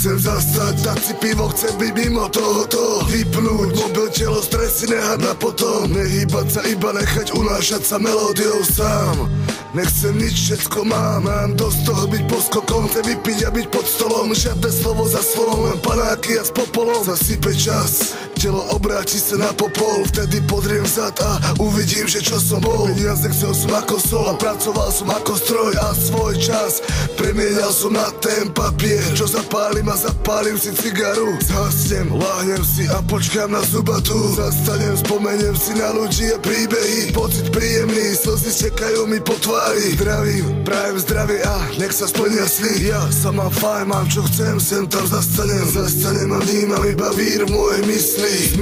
Chcem zastať, dať si pivo, chcem byť mimo tohoto. Vypnúť mobil, telo, stresy nehať na potom. Nehýbať sa, iba nechať unášať sa melódiou sám. Nechcem nič, všetko mám dosť toho byť poskokom. Chcem vypiť a byť pod stolom, žiadne slovo za slovom, len panáky a s popolom. Zasype čas, telo obráti sa na popol. Vtedy podriem vzad a uvidím, že čo som bol. Peniaze chcel som ako sol a pracoval som ako stroj. A svoj čas premienal som na ten papier, čo zapálim a zapálim si cigaru. Zhasnem, láhnem si a počkám na zubatu. Zastanem, spomeniem si na ľudí a príbehy. Pocit príjemný, slzy stekajú mi po tvári. Zdravím, prajem zdravie a nech sa splnia sny. Ja sa mám fajn, mám čo chcem, sem tam zastanem a vnímam iba vír v mojej mysli.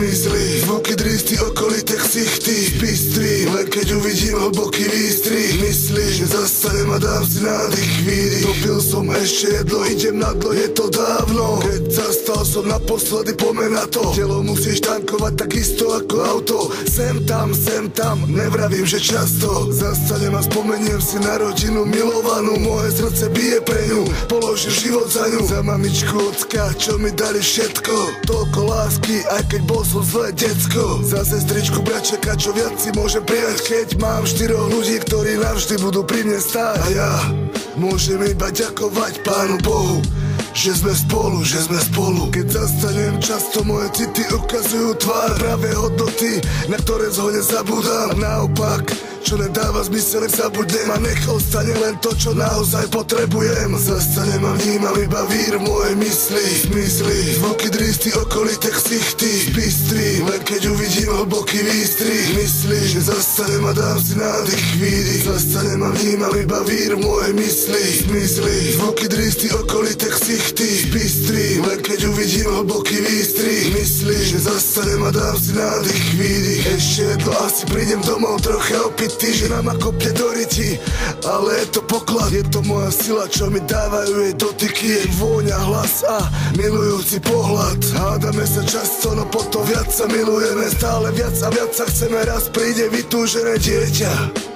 Zvuky dristy, okolité ksichty, bystri, len keď uvidím hlboký výstrih. Myslí, že zastanem a dám si nádych chvíli. Dopil som ešte jedlo, idem na dlo, je to dávno. Keď zastal som naposledy, pomeň na to. Telo musíš tankovať takisto ako auto. Sem tam, nevravím, že často. Zastanem a spomeniem si na rodinu milovanú. Moje srdce bije pre ňu, položím život za ňu. Za mamičku, ocka, čo mi dali všetko. Toľko lásky, aj keď bol som zlé decko. Za sestričku, bračeka, čo viac si môžem prijať, keď mám 4 ľudí, ktorí navždy budú pri mne stáť. A ja môžem iba ďakovať Pánu Bohu, že sme spolu. Keď zastanem, často moje city ukazujú tvár. Pravé hodnoty, na ktoré zhodne zabudám. Naopak, čo nedáva zmysel, zabudnem a nech ostane len to, čo naozaj potrebujem. Zastanem a vnímam iba vír v mojej mysli. Zvuky dristy, okolité ksichty, bystri, len keď uvidím hlboký výstrih. Myslí, že zastanem a dám si nádych chvíli. Zastanem a vnímam iba vír v mojej mysli. Zvuky dristy, okolité ksichty, bystri, len keď uvidím hlboký výstrih. Myslí, že zastanem a dám si nádych chvíli. Ešte jedno, asi prídem domov trocha opitý, žena ma kopne do ryti, ale je to poklad. Je to moja sila, čo mi dávajú jej dotyky, jej vôňa, hlas a milujúci pohľad. Hádame sa často, no potom viac sa milujeme. Stále viac a viac sa chceme, raz príde vytúžené dieťa.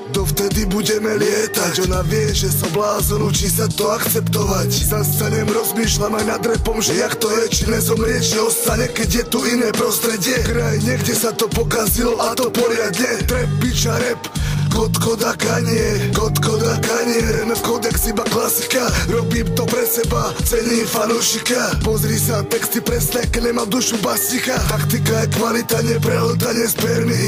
Dovtedy budeme lietať. Ona vie, že som blázon, učí sa to akceptovať. Zastanem, rozmýšľam aj nad repom, že jak to je, či nezomrie, či ostane, keď je tu iné prostredie. Kraj, niekde sa to pokazilo a to poriadne. Trap, bitch a rap, Koda Kanye, v kodex iba klasika. Robím to pre seba, cením fanúšika. Pozri sa, texty presné, keď nemám dušu basika. Taktika je kvalita, neprehltanie spermy.